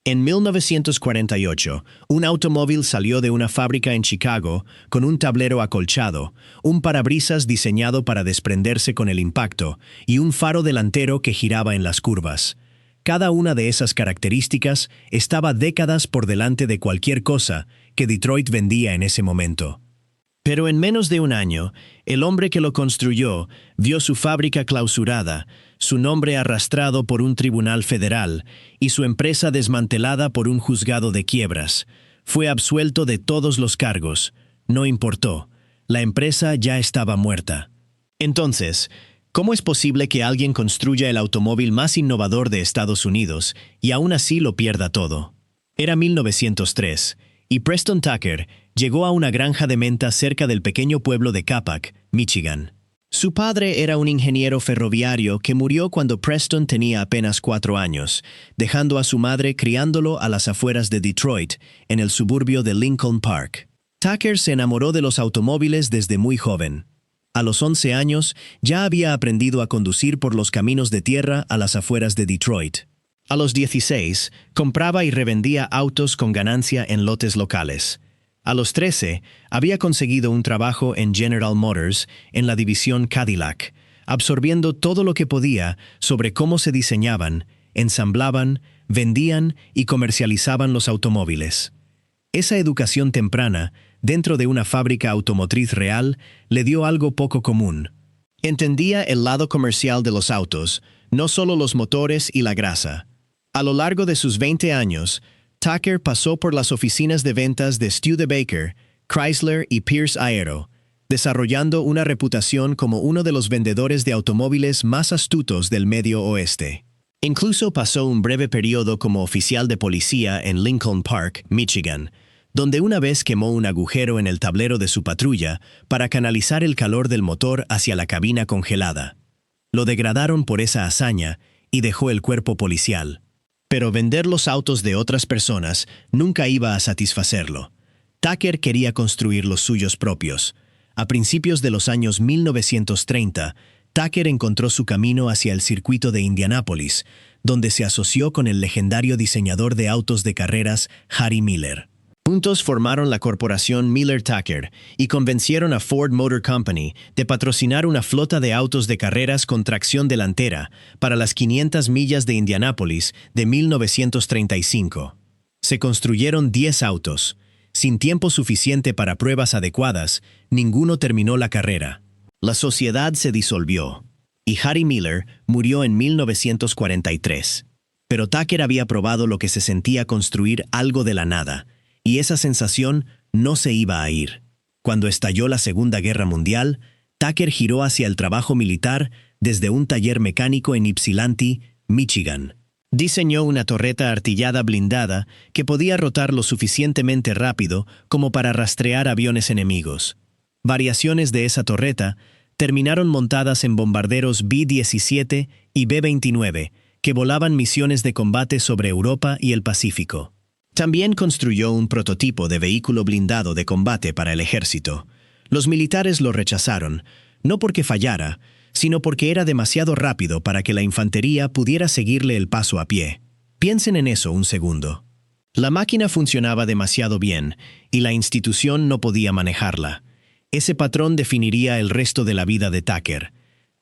En 1948, un automóvil salió de una fábrica en Chicago con un tablero acolchado, un parabrisas diseñado para desprenderse con el impacto y un faro delantero que giraba en las curvas. Cada una de esas características estaba décadas por delante de cualquier cosa que Detroit vendía en ese momento. Pero en menos de un año, el hombre que lo construyó vio su fábrica clausurada, su nombre arrastrado por un tribunal federal y su empresa desmantelada por un juzgado de quiebras. Fue absuelto de todos los cargos. No importó. La empresa ya estaba muerta. Entonces, ¿cómo es posible que alguien construya el automóvil más innovador de Estados Unidos y aún así lo pierda todo? Era 1903, y Preston Tucker llegó a una granja de menta cerca del pequeño pueblo de Capac, Michigan. Su padre era un ingeniero ferroviario que murió cuando Preston tenía apenas 4 años, dejando a su madre criándolo a las afueras de Detroit, en el suburbio de Lincoln Park. Tucker se enamoró de los automóviles desde muy joven. A los 11 años ya había aprendido a conducir por los caminos de tierra a las afueras de Detroit. A los 16, compraba y revendía autos con ganancia en lotes locales. A los 13, había conseguido un trabajo en General Motors en la división Cadillac, absorbiendo todo lo que podía sobre cómo se diseñaban, ensamblaban, vendían y comercializaban los automóviles. Esa educación temprana, dentro de una fábrica automotriz real, le dio algo poco común. Entendía el lado comercial de los autos, no solo los motores y la grasa. A lo largo de sus 20 años, Tucker pasó por las oficinas de ventas de Studebaker, Chrysler y Pierce Aero, desarrollando una reputación como uno de los vendedores de automóviles más astutos del Medio Oeste. Incluso pasó un breve periodo como oficial de policía en Lincoln Park, Michigan, donde una vez quemó un agujero en el tablero de su patrulla para canalizar el calor del motor hacia la cabina congelada. Lo degradaron por esa hazaña y dejó el cuerpo policial. Pero vender los autos de otras personas nunca iba a satisfacerlo. Tucker quería construir los suyos propios. A principios de los años 1930, Tucker encontró su camino hacia el circuito de Indianápolis, donde se asoció con el legendario diseñador de autos de carreras Harry Miller. Juntos formaron la corporación Miller-Tucker y convencieron a Ford Motor Company de patrocinar una flota de autos de carreras con tracción delantera para las 500 millas de Indianápolis de 1935. Se construyeron 10 autos. Sin tiempo suficiente para pruebas adecuadas, ninguno terminó la carrera. La sociedad se disolvió, y Harry Miller murió en 1943. Pero Tucker había probado lo que se sentía construir algo de la nada, y esa sensación no se iba a ir. Cuando estalló la Segunda Guerra Mundial, Tucker giró hacia el trabajo militar desde un taller mecánico en Ypsilanti, Michigan. Diseñó una torreta artillada blindada que podía rotar lo suficientemente rápido como para rastrear aviones enemigos. Variaciones de esa torreta terminaron montadas en bombarderos B-17 y B-29, que volaban misiones de combate sobre Europa y el Pacífico. También construyó un prototipo de vehículo blindado de combate para el ejército. Los militares lo rechazaron, no porque fallara, sino porque era demasiado rápido para que la infantería pudiera seguirle el paso a pie. Piensen en eso un segundo. La máquina funcionaba demasiado bien, y la institución no podía manejarla. Ese patrón definiría el resto de la vida de Tucker.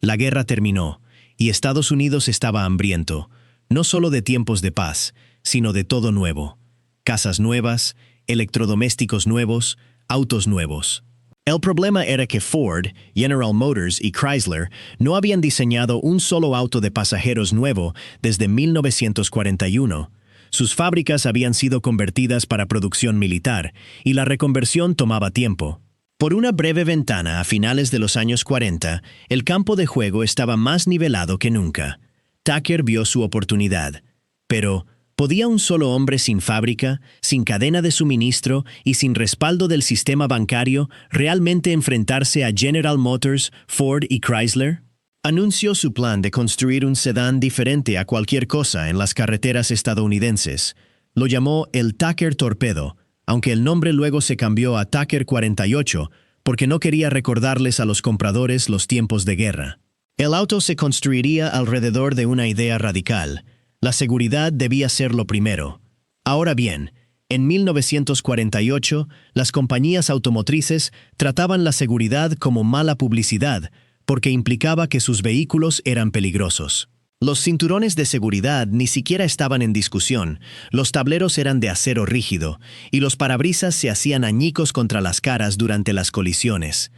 La guerra terminó, y Estados Unidos estaba hambriento, no solo de tiempos de paz, sino de todo nuevo. Casas nuevas, electrodomésticos nuevos, autos nuevos. El problema era que Ford, General Motors y Chrysler no habían diseñado un solo auto de pasajeros nuevo desde 1941. Sus fábricas habían sido convertidas para producción militar, y la reconversión tomaba tiempo. Por una breve ventana a finales de los años 40, el campo de juego estaba más nivelado que nunca. Tucker vio su oportunidad. Pero ¿podía un solo hombre sin fábrica, sin cadena de suministro y sin respaldo del sistema bancario realmente enfrentarse a General Motors, Ford y Chrysler? Anunció su plan de construir un sedán diferente a cualquier cosa en las carreteras estadounidenses. Lo llamó el Tucker Torpedo, aunque el nombre luego se cambió a Tucker 48 porque no quería recordarles a los compradores los tiempos de guerra. El auto se construiría alrededor de una idea radical. La seguridad debía ser lo primero. Ahora bien, en 1948, las compañías automotrices trataban la seguridad como mala publicidad porque implicaba que sus vehículos eran peligrosos. Los cinturones de seguridad ni siquiera estaban en discusión, los tableros eran de acero rígido y los parabrisas se hacían añicos contra las caras durante las colisiones.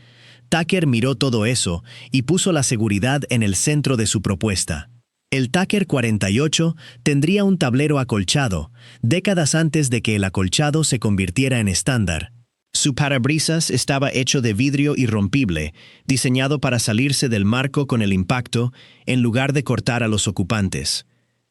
Tucker miró todo eso y puso la seguridad en el centro de su propuesta. El Tucker 48 tendría un tablero acolchado, décadas antes de que el acolchado se convirtiera en estándar. Su parabrisas estaba hecho de vidrio irrompible, diseñado para salirse del marco con el impacto en lugar de cortar a los ocupantes.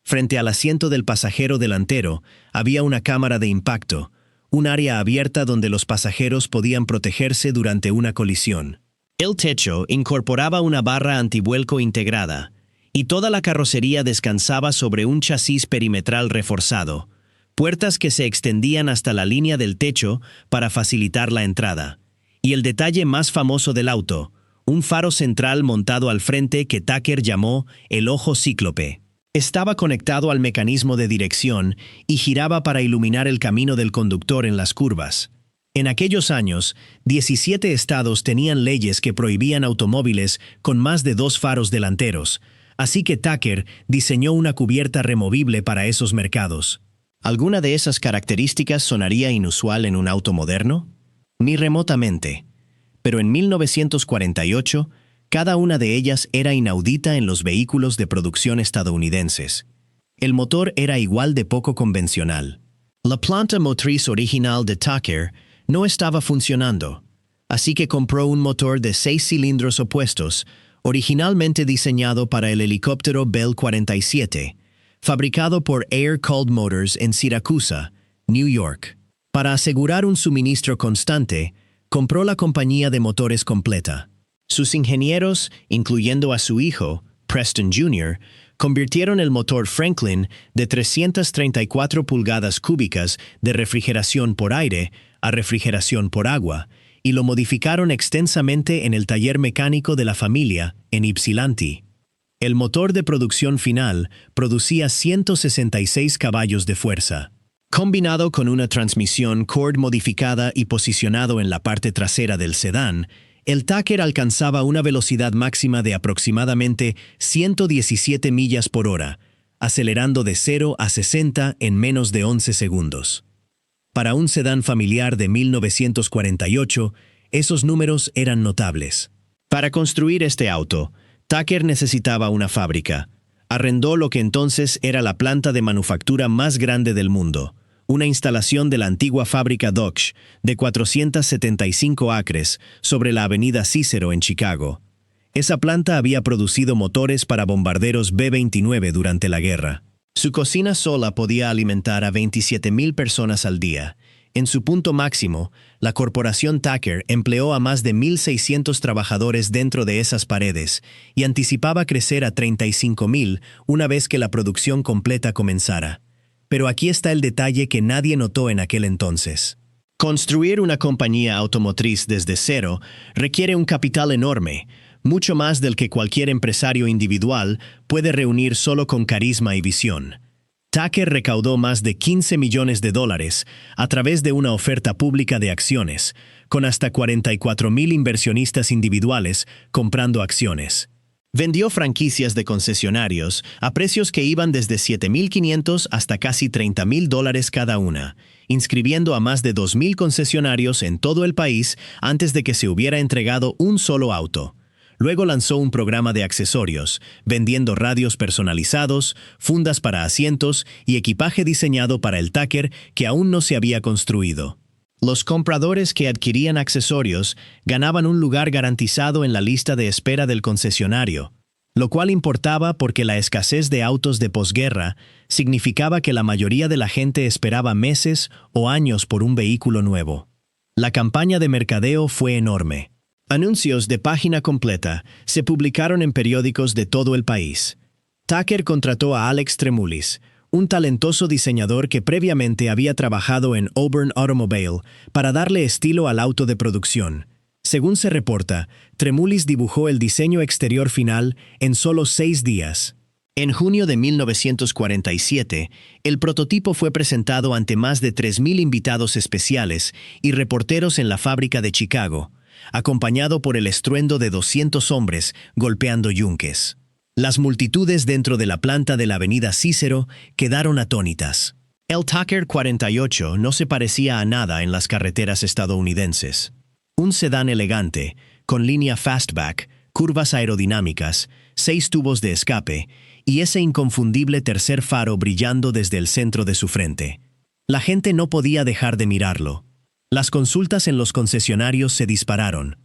Frente al asiento del pasajero delantero había una cámara de impacto, un área abierta donde los pasajeros podían protegerse durante una colisión. El techo incorporaba una barra antivuelco integrada, y toda la carrocería descansaba sobre un chasis perimetral reforzado, puertas que se extendían hasta la línea del techo para facilitar la entrada. Y el detalle más famoso del auto, un faro central montado al frente que Tucker llamó el ojo cíclope. Estaba conectado al mecanismo de dirección y giraba para iluminar el camino del conductor en las curvas. En aquellos años, 17 estados tenían leyes que prohibían automóviles con más de 2 faros delanteros, así que Tucker diseñó una cubierta removible para esos mercados. ¿Alguna de esas características sonaría inusual en un auto moderno? Ni remotamente. Pero en 1948, cada una de ellas era inaudita en los vehículos de producción estadounidenses. El motor era igual de poco convencional. La planta motriz original de Tucker no estaba funcionando, así que compró un motor de 6 cilindros opuestos, originalmente diseñado para el helicóptero Bell 47, fabricado por Air Cold Motors en Siracusa, New York. Para asegurar un suministro constante, compró la compañía de motores completa. Sus ingenieros, incluyendo a su hijo, Preston Jr., convirtieron el motor Franklin de 334 pulgadas cúbicas de refrigeración por aire a refrigeración por agua, y lo modificaron extensamente en el taller mecánico de la familia en Ypsilanti. El motor de producción final producía 166 caballos de fuerza. Combinado con una transmisión Cord modificada y posicionado en la parte trasera del sedán, el Tucker alcanzaba una velocidad máxima de aproximadamente 117 millas por hora, acelerando de 0 a 60 en menos de 11 segundos. Para un sedán familiar de 1948, esos números eran notables. Para construir este auto, Tucker necesitaba una fábrica. Arrendó lo que entonces era la planta de manufactura más grande del mundo, una instalación de la antigua fábrica Dodge de 475 acres sobre la avenida Cicero en Chicago. Esa planta había producido motores para bombarderos B-29 durante la guerra. Su cocina sola podía alimentar a 27,000 personas al día. En su punto máximo, la corporación Tucker empleó a más de 1,600 trabajadores dentro de esas paredes y anticipaba crecer a 35,000 una vez que la producción completa comenzara. Pero aquí está el detalle que nadie notó en aquel entonces. Construir una compañía automotriz desde cero requiere un capital enorme, mucho más del que cualquier empresario individual puede reunir solo con carisma y visión. Tucker recaudó más de $15 millones a través de una oferta pública de acciones, con hasta 44,000 inversionistas individuales comprando acciones. Vendió franquicias de concesionarios a precios que iban desde $7,500 hasta casi $30,000 cada una, inscribiendo a más de 2,000 concesionarios en todo el país antes de que se hubiera entregado un solo auto. Luego lanzó un programa de accesorios, vendiendo radios personalizados, fundas para asientos y equipaje diseñado para el Tucker que aún no se había construido. Los compradores que adquirían accesorios ganaban un lugar garantizado en la lista de espera del concesionario, lo cual importaba porque la escasez de autos de posguerra significaba que la mayoría de la gente esperaba meses o años por un vehículo nuevo. La campaña de mercadeo fue enorme. Anuncios de página completa se publicaron en periódicos de todo el país. Tucker contrató a Alex Tremulis, un talentoso diseñador que previamente había trabajado en Auburn Automobile, para darle estilo al auto de producción. Según se reporta, Tremulis dibujó el diseño exterior final en solo 6 días. En junio de 1947, el prototipo fue presentado ante más de 3.000 invitados especiales y reporteros en la fábrica de Chicago, acompañado por el estruendo de 200 hombres golpeando yunques. Las multitudes dentro de la planta de la avenida Cícero quedaron atónitas. El Tucker 48 no se parecía a nada en las carreteras estadounidenses. Un sedán elegante, con línea fastback, curvas aerodinámicas, 6 tubos de escape y ese inconfundible tercer faro brillando desde el centro de su frente. La gente no podía dejar de mirarlo. Las consultas en los concesionarios se dispararon.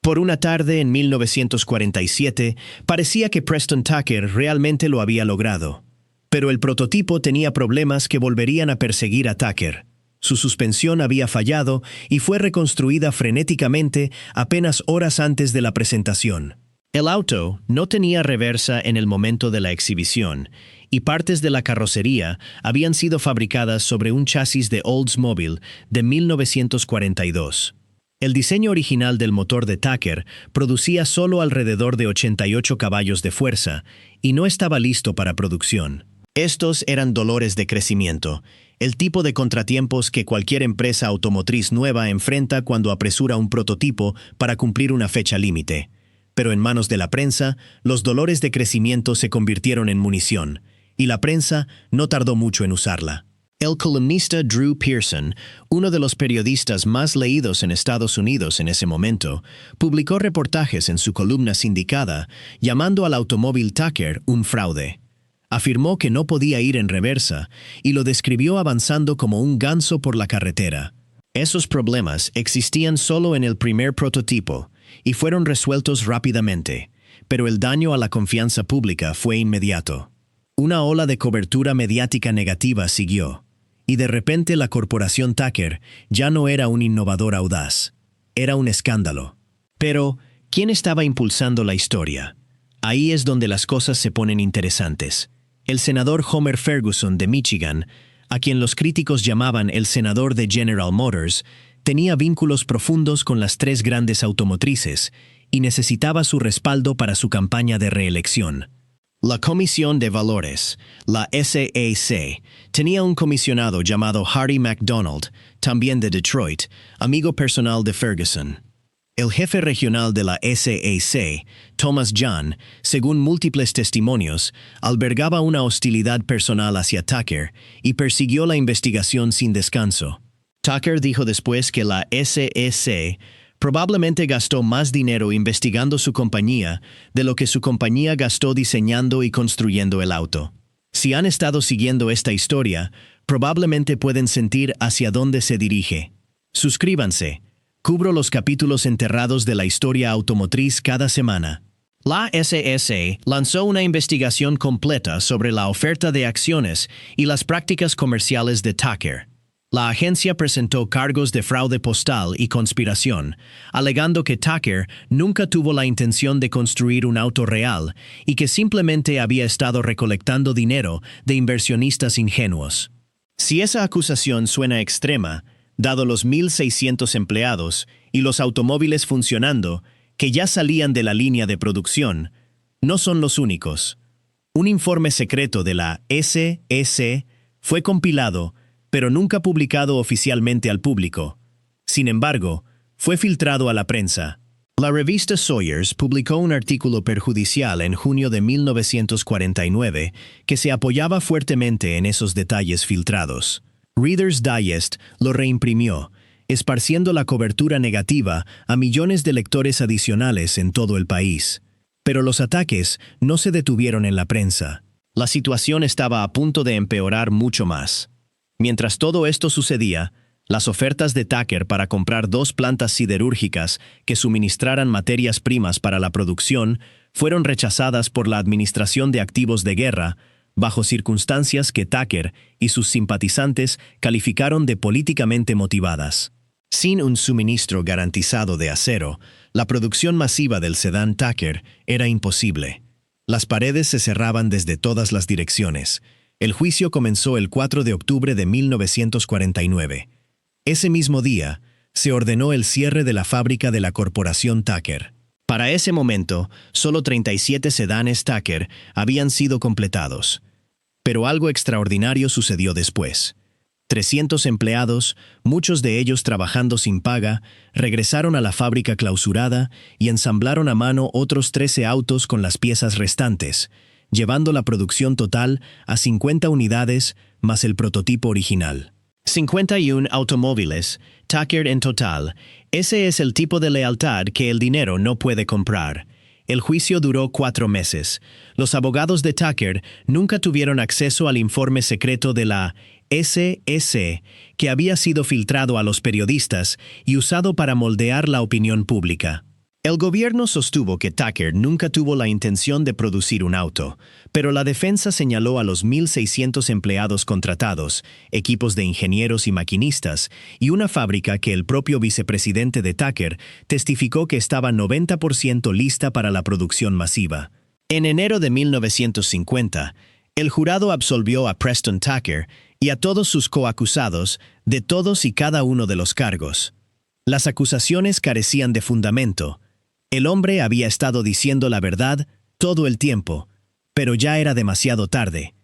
Por una tarde en 1947, parecía que Preston Tucker realmente lo había logrado. Pero el prototipo tenía problemas que volverían a perseguir a Tucker. Su suspensión había fallado y fue reconstruida frenéticamente apenas horas antes de la presentación. El auto no tenía reversa en el momento de la exhibición, y partes de la carrocería habían sido fabricadas sobre un chasis de Oldsmobile de 1942. El diseño original del motor de Tucker producía solo alrededor de 88 caballos de fuerza y no estaba listo para producción. Estos eran dolores de crecimiento, el tipo de contratiempos que cualquier empresa automotriz nueva enfrenta cuando apresura un prototipo para cumplir una fecha límite. Pero en manos de la prensa, los dolores de crecimiento se convirtieron en munición, y la prensa no tardó mucho en usarla. El columnista Drew Pearson, uno de los periodistas más leídos en Estados Unidos en ese momento, publicó reportajes en su columna sindicada llamando al automóvil Tucker un fraude. Afirmó que no podía ir en reversa y lo describió avanzando como un ganso por la carretera. Esos problemas existían solo en el primer prototipo y fueron resueltos rápidamente, pero el daño a la confianza pública fue inmediato. Una ola de cobertura mediática negativa siguió, y de repente la corporación Tucker ya no era un innovador audaz, era un escándalo. Pero, ¿quién estaba impulsando la historia? Ahí es donde las cosas se ponen interesantes. El senador Homer Ferguson de Michigan, a quien los críticos llamaban el senador de General Motors, tenía vínculos profundos con las 3 grandes automotrices y necesitaba su respaldo para su campaña de reelección. La Comisión de Valores, la SAC, tenía un comisionado llamado Harry McDonald, también de Detroit, amigo personal de Ferguson. El jefe regional de la SAC, Thomas John, según múltiples testimonios, albergaba una hostilidad personal hacia Tucker y persiguió la investigación sin descanso. Tucker dijo después que la SAC probablemente gastó más dinero investigando su compañía de lo que su compañía gastó diseñando y construyendo el auto. Si han estado siguiendo esta historia, probablemente pueden sentir hacia dónde se dirige. Suscríbanse. Cubro los capítulos enterrados de la historia automotriz cada semana. La SAC lanzó una investigación completa sobre la oferta de acciones y las prácticas comerciales de Tucker. La agencia presentó cargos de fraude postal y conspiración, alegando que Tucker nunca tuvo la intención de construir un auto real y que simplemente había estado recolectando dinero de inversionistas ingenuos. Si esa acusación suena extrema, dado los 1.600 empleados y los automóviles funcionando que ya salían de la línea de producción, no son los únicos. Un informe secreto de la SAC fue compilado, pero nunca publicado oficialmente al público. Sin embargo, fue filtrado a la prensa. La revista Sawyers publicó un artículo perjudicial en junio de 1949 que se apoyaba fuertemente en esos detalles filtrados. Reader's Digest lo reimprimió, esparciendo la cobertura negativa a millones de lectores adicionales en todo el país. Pero los ataques no se detuvieron en la prensa. La situación estaba a punto de empeorar mucho más. Mientras todo esto sucedía, las ofertas de Tucker para comprar 2 plantas siderúrgicas que suministraran materias primas para la producción fueron rechazadas por la Administración de Activos de Guerra, bajo circunstancias que Tucker y sus simpatizantes calificaron de políticamente motivadas. Sin un suministro garantizado de acero, la producción masiva del sedán Tucker era imposible. Las paredes se cerraban desde todas las direcciones. El juicio comenzó el 4 de octubre de 1949. Ese mismo día, se ordenó el cierre de la fábrica de la corporación Tucker. Para ese momento, solo 37 sedanes Tucker habían sido completados. Pero algo extraordinario sucedió después. 300 empleados, muchos de ellos trabajando sin paga, regresaron a la fábrica clausurada y ensamblaron a mano otros 13 autos con las piezas restantes, llevando la producción total a 50 unidades más el prototipo original. 51 automóviles, Tucker en total. Ese es el tipo de lealtad que el dinero no puede comprar. El juicio duró 4 meses. Los abogados de Tucker nunca tuvieron acceso al informe secreto de la SEC, que había sido filtrado a los periodistas y usado para moldear la opinión pública. El gobierno sostuvo que Tucker nunca tuvo la intención de producir un auto, pero la defensa señaló a los 1,600 empleados contratados, equipos de ingenieros y maquinistas, y una fábrica que el propio vicepresidente de Tucker testificó que estaba 90% lista para la producción masiva. En enero de 1950, el jurado absolvió a Preston Tucker y a todos sus coacusados de todos y cada uno de los cargos. Las acusaciones carecían de fundamento. El hombre había estado diciendo la verdad todo el tiempo, pero ya era demasiado tarde.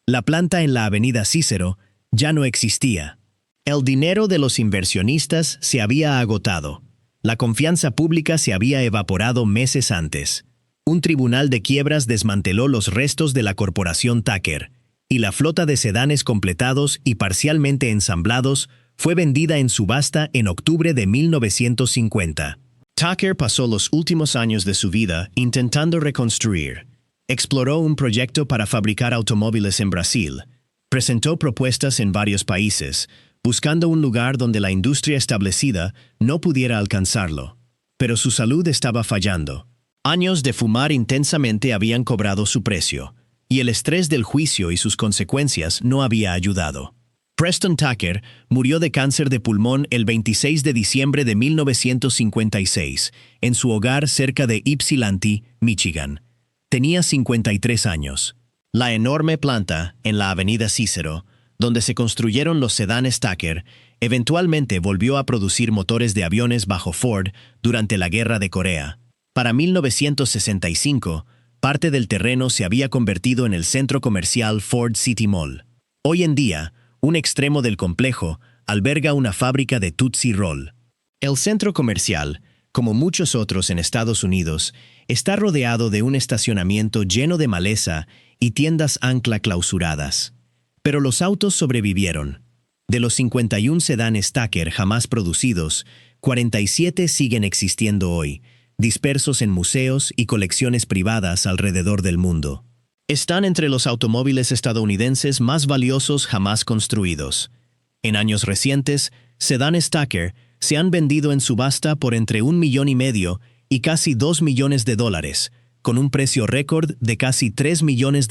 La planta en la avenida Cícero ya no existía. El dinero de los inversionistas se había agotado. La confianza pública se había evaporado meses antes. Un tribunal de quiebras desmanteló los restos de la corporación Tucker, y la flota de sedanes completados y parcialmente ensamblados fue vendida en subasta en octubre de 1950. Tucker pasó los últimos años de su vida intentando reconstruir. Exploró un proyecto para fabricar automóviles en Brasil. Presentó propuestas en varios países, buscando un lugar donde la industria establecida no pudiera alcanzarlo. Pero su salud estaba fallando. Años de fumar intensamente habían cobrado su precio, y el estrés del juicio y sus consecuencias no había ayudado. Preston Tucker murió de cáncer de pulmón el 26 de diciembre de 1956, en su hogar cerca de Ypsilanti, Michigan. Tenía 53 años. La enorme planta, en la avenida Cícero, donde se construyeron los sedanes Tucker, eventualmente volvió a producir motores de aviones bajo Ford durante la Guerra de Corea. Para 1965, parte del terreno se había convertido en el centro comercial Ford City Mall. Hoy en día, un extremo del complejo alberga una fábrica de Tootsie Roll. El centro comercial, como muchos otros en Estados Unidos, está rodeado de un estacionamiento lleno de maleza y tiendas ancla clausuradas. Pero los autos sobrevivieron. De los 51 sedanes Tucker jamás producidos, 47 siguen existiendo hoy, dispersos en museos y colecciones privadas alrededor del mundo. Están entre los automóviles estadounidenses más valiosos jamás construidos. En años recientes, sedanes Tucker se han vendido en subasta por entre $1,5 millones y casi $2 millones, con un precio récord de casi $3 millones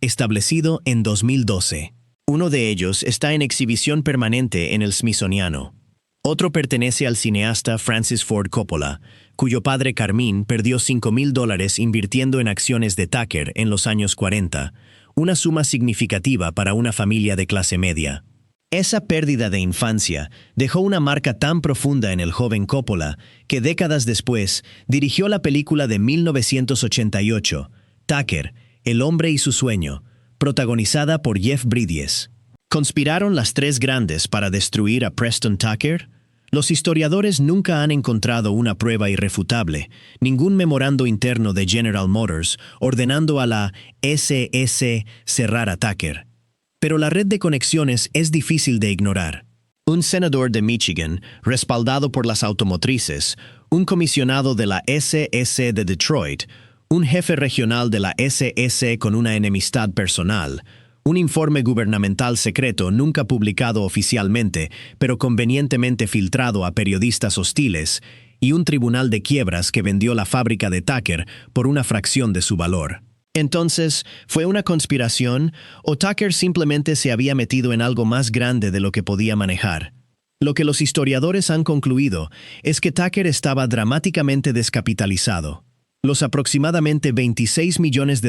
establecido en 2012. Uno de ellos está en exhibición permanente en el Smithsoniano. Otro pertenece al cineasta Francis Ford Coppola, cuyo padre Carmine perdió $5,000 invirtiendo en acciones de Tucker en los años 40, una suma significativa para una familia de clase media. Esa pérdida de infancia dejó una marca tan profunda en el joven Coppola que décadas después dirigió la película de 1988, Tucker, El hombre y su sueño, protagonizada por Jeff Bridges. ¿Conspiraron las tres grandes para destruir a Preston Tucker? Los historiadores nunca han encontrado una prueba irrefutable, ningún memorando interno de General Motors ordenando a la SS cerrar a Tucker. Pero la red de conexiones es difícil de ignorar. Un senador de Michigan, respaldado por las automotrices, un comisionado de la SS de Detroit, un jefe regional de la SS con una enemistad personal, un informe gubernamental secreto nunca publicado oficialmente, pero convenientemente filtrado a periodistas hostiles, y un tribunal de quiebras que vendió la fábrica de Tucker por una fracción de su valor. Entonces, ¿fue una conspiración o Tucker simplemente se había metido en algo más grande de lo que podía manejar? Lo que los historiadores han concluido es que Tucker estaba dramáticamente descapitalizado. Los aproximadamente $26 millones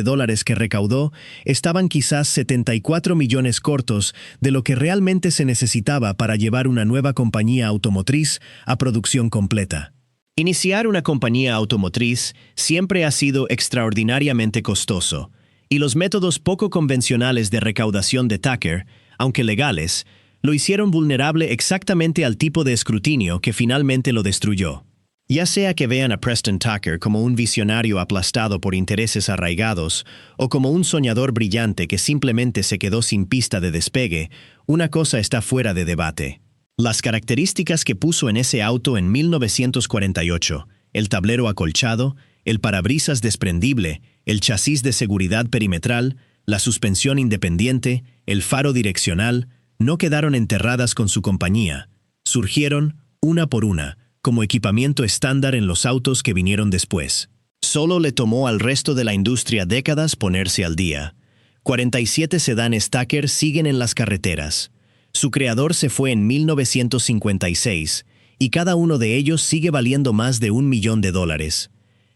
que recaudó estaban quizás 74 millones cortos de lo que realmente se necesitaba para llevar una nueva compañía automotriz a producción completa. Iniciar una compañía automotriz siempre ha sido extraordinariamente costoso, y los métodos poco convencionales de recaudación de Tucker, aunque legales, lo hicieron vulnerable exactamente al tipo de escrutinio que finalmente lo destruyó. Ya sea que vean a Preston Tucker como un visionario aplastado por intereses arraigados o como un soñador brillante que simplemente se quedó sin pista de despegue, una cosa está fuera de debate. Las características que puso en ese auto en 1948, el tablero acolchado, el parabrisas desprendible, el chasis de seguridad perimetral, la suspensión independiente, el faro direccional, no quedaron enterradas con su compañía. Surgieron, una por una, como equipamiento estándar en los autos que vinieron después. Solo le tomó al resto de la industria décadas ponerse al día. 47 sedanes Tucker siguen en las carreteras. Su creador se fue en 1956, y cada uno de ellos sigue valiendo más de $1 millón.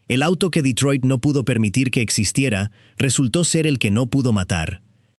El auto que Detroit no pudo permitir que existiera resultó ser el que no pudo matar.